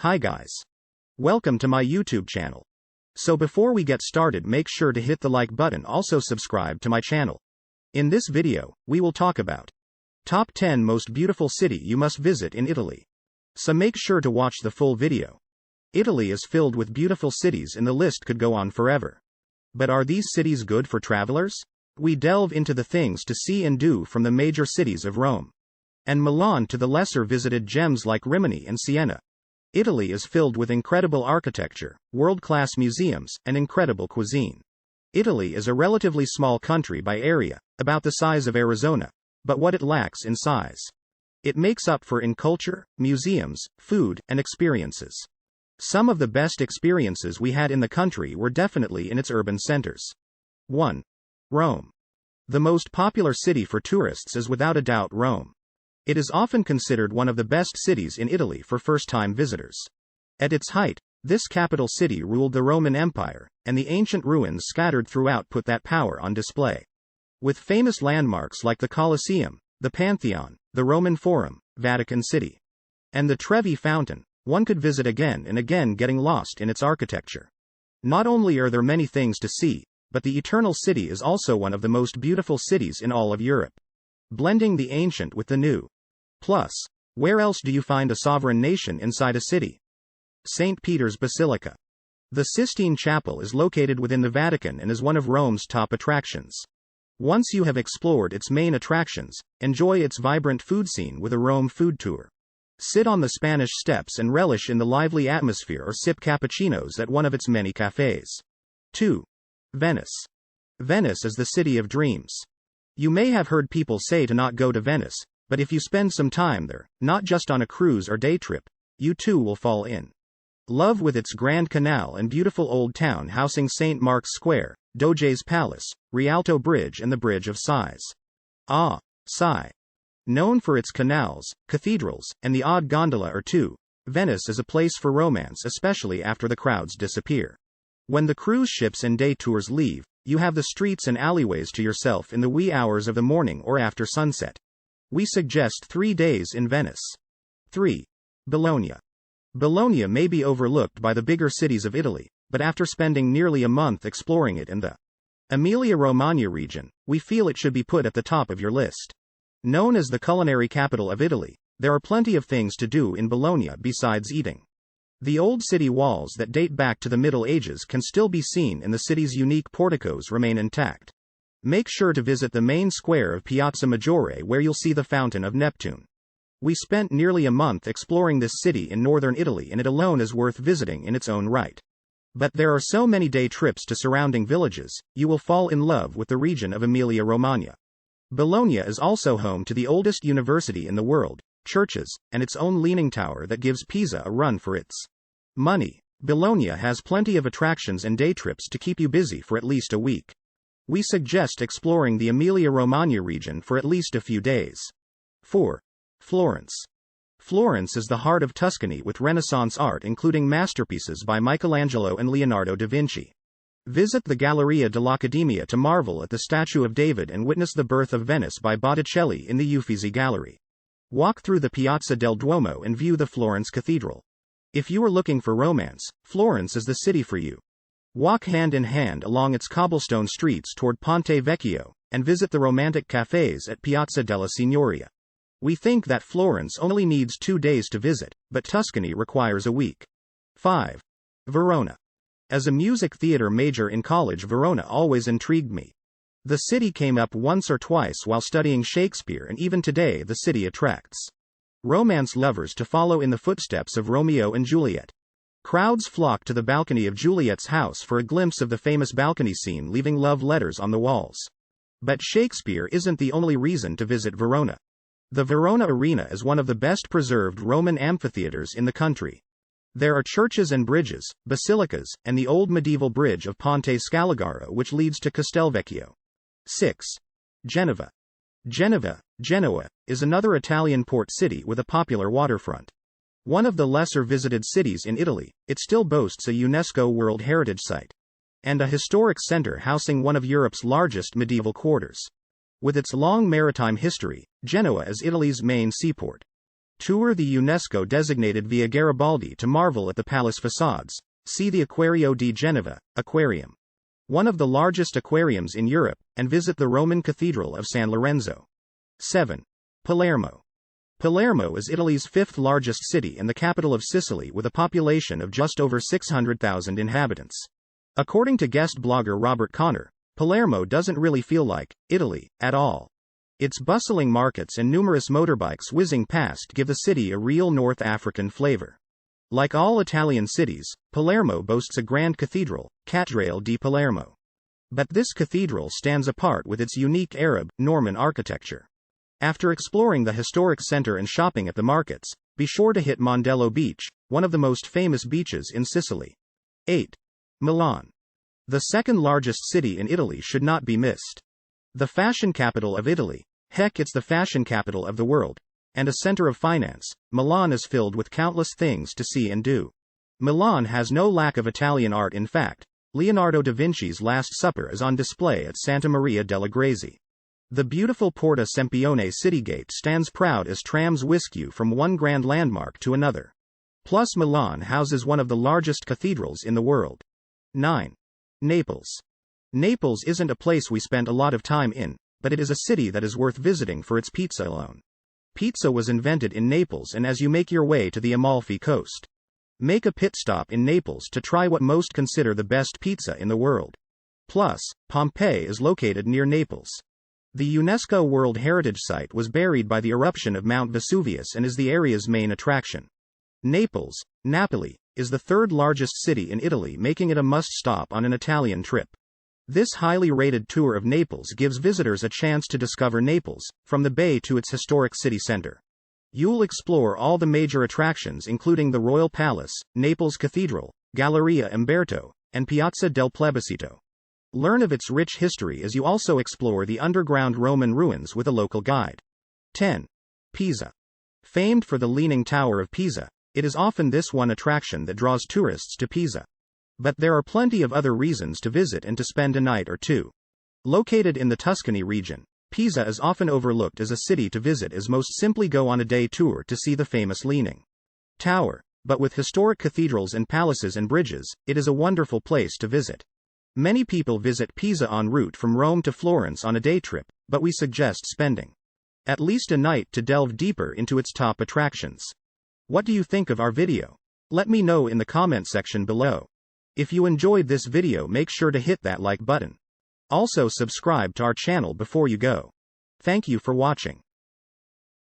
Hi guys. Welcome to my YouTube channel. So before we get started, make sure to hit the like button, also subscribe to my channel. In this video, we will talk about top 10 most beautiful city you must visit in Italy. So make sure to watch the full video. Italy is filled with beautiful cities and the list could go on forever. But are these cities good for travelers? We delve into the things to see and do from the major cities of Rome and Milan to the lesser visited gems like Rimini and Siena. Italy is filled with incredible architecture, world-class museums, and incredible cuisine. Italy is a relatively small country by area, about the size of Arizona, but what it lacks in size, it makes up for in culture, museums, food, and experiences. Some of the best experiences we had in the country were definitely in its urban centers. 1. Rome. The most popular city for tourists is without a doubt Rome. It is often considered one of the best cities in Italy for first-time visitors. At its height, this capital city ruled the Roman Empire, and the ancient ruins scattered throughout put that power on display. With famous landmarks like the Colosseum, the Pantheon, the Roman Forum, Vatican City, and the Trevi Fountain, one could visit again and again, getting lost in its architecture. Not only are there many things to see, but the Eternal City is also one of the most beautiful cities in all of Europe, blending the ancient with the new. Plus, where else do you find a sovereign nation inside a city? St. Peter's Basilica. The Sistine Chapel is located within the Vatican and is one of Rome's top attractions. Once you have explored its main attractions, enjoy its vibrant food scene with a Rome food tour. Sit on the Spanish Steps and relish in the lively atmosphere or sip cappuccinos at one of its many cafes. 2. Venice. Venice is the city of dreams. You may have heard people say to not go to Venice, but if you spend some time there, not just on a cruise or day trip, you too will fall in love with its Grand Canal and beautiful old town housing St. Mark's Square, Doge's Palace, Rialto Bridge and the Bridge of Sighs. Sigh. Known for its canals, cathedrals, and the odd gondola or two, Venice is a place for romance, especially after the crowds disappear. When the cruise ships and day tours leave, you have the streets and alleyways to yourself in the wee hours of the morning or after sunset. We suggest 3 days in Venice. 3. Bologna. Bologna may be overlooked by the bigger cities of Italy, but after spending nearly a month exploring it in the Emilia-Romagna region, we feel it should be put at the top of your list. Known as the culinary capital of Italy, there are plenty of things to do in Bologna besides eating. The old city walls that date back to the Middle Ages can still be seen, and the city's unique porticos remain intact. Make sure to visit the main square of Piazza Maggiore, where you'll see the Fountain of Neptune. We spent nearly a month exploring this city in northern Italy, and it alone is worth visiting in its own right. But there are so many day trips to surrounding villages, you will fall in love with the region of Emilia-Romagna. Bologna is also home to the oldest university in the world, churches, and its own leaning tower that gives Pisa a run for its money. Bologna has plenty of attractions and day trips to keep you busy for at least a week. We suggest exploring the Emilia-Romagna region for at least a few days. 4. Florence. Florence is the heart of Tuscany with Renaissance art including masterpieces by Michelangelo and Leonardo da Vinci. Visit the Galleria dell'Accademia to marvel at the statue of David and witness the birth of Venice by Botticelli in the Uffizi Gallery. Walk through the Piazza del Duomo and view the Florence Cathedral. If you are looking for romance, Florence is the city for you. Walk hand in hand along its cobblestone streets toward Ponte Vecchio, and visit the romantic cafes at Piazza della Signoria. We think that Florence only needs 2 days to visit, but Tuscany requires a week. 5. Verona. As a music theater major in college, Verona always intrigued me. The city came up once or twice while studying Shakespeare, and even today the city attracts romance lovers to follow in the footsteps of Romeo and Juliet. Crowds flock to the balcony of Juliet's house for a glimpse of the famous balcony scene, leaving love letters on the walls. But Shakespeare isn't the only reason to visit Verona. The Verona Arena is one of the best preserved Roman amphitheaters in the country. There are churches and bridges, basilicas, and the old medieval bridge of Ponte Scalagaro which leads to Castelvecchio. 6. Genova. Genoa, is another Italian port city with a popular waterfront. One of the lesser visited cities in Italy, it still boasts a UNESCO World Heritage Site and a historic center housing one of Europe's largest medieval quarters. With its long maritime history, Genoa is Italy's main seaport. Tour the UNESCO-designated Via Garibaldi to marvel at the palace facades. See the Acquario di Genova, aquarium, one of the largest aquariums in Europe, and visit the Roman Cathedral of San Lorenzo. 7. Palermo. Palermo is Italy's fifth largest city and the capital of Sicily with a population of just over 600,000 inhabitants. According to guest blogger Robert Connor, Palermo doesn't really feel like Italy at all. Its bustling markets and numerous motorbikes whizzing past give the city a real North African flavor. Like all Italian cities, Palermo boasts a grand cathedral, Cattedrale di Palermo. But this cathedral stands apart with its unique Arab, Norman architecture. After exploring the historic center and shopping at the markets, be sure to hit Mondello Beach, one of the most famous beaches in Sicily. 8. Milan. The second largest city in Italy should not be missed. The fashion capital of Italy, heck, it's the fashion capital of the world, and a center of finance, Milan is filled with countless things to see and do. Milan has no lack of Italian art. In fact, Leonardo da Vinci's Last Supper is on display at Santa Maria delle Grazie. The beautiful Porta Sempione citygate stands proud as trams whisk you from one grand landmark to another. Plus, Milan houses one of the largest cathedrals in the world. 9. Naples. Naples isn't a place we spent a lot of time in, but it is a city that is worth visiting for its pizza alone. Pizza was invented in Naples, and as you make your way to the Amalfi Coast, make a pit stop in Naples to try what most consider the best pizza in the world. Plus, Pompeii is located near Naples. The UNESCO World Heritage Site was buried by the eruption of Mount Vesuvius and is the area's main attraction. Naples, Napoli, is the third largest city in Italy, making it a must-stop on an Italian trip. This highly rated tour of Naples gives visitors a chance to discover Naples, from the bay to its historic city center. You'll explore all the major attractions including the Royal Palace, Naples Cathedral, Galleria Umberto, and Piazza del Plebiscito. Learn of its rich history as you also explore the underground Roman ruins with a local guide. 10. Pisa. Famed for the Leaning Tower of Pisa, it is often this one attraction that draws tourists to Pisa. But there are plenty of other reasons to visit and to spend a night or two. Located in the Tuscany region, Pisa is often overlooked as a city to visit, as most simply go on a day tour to see the famous Leaning Tower. But with historic cathedrals and palaces and bridges, it is a wonderful place to visit. Many people visit Pisa en route from Rome to Florence on a day trip, but we suggest spending at least a night to delve deeper into its top attractions. What do you think of our video? Let me know in the comment section below. If you enjoyed this video, make sure to hit that like button. Also subscribe to our channel before you go. Thank you for watching.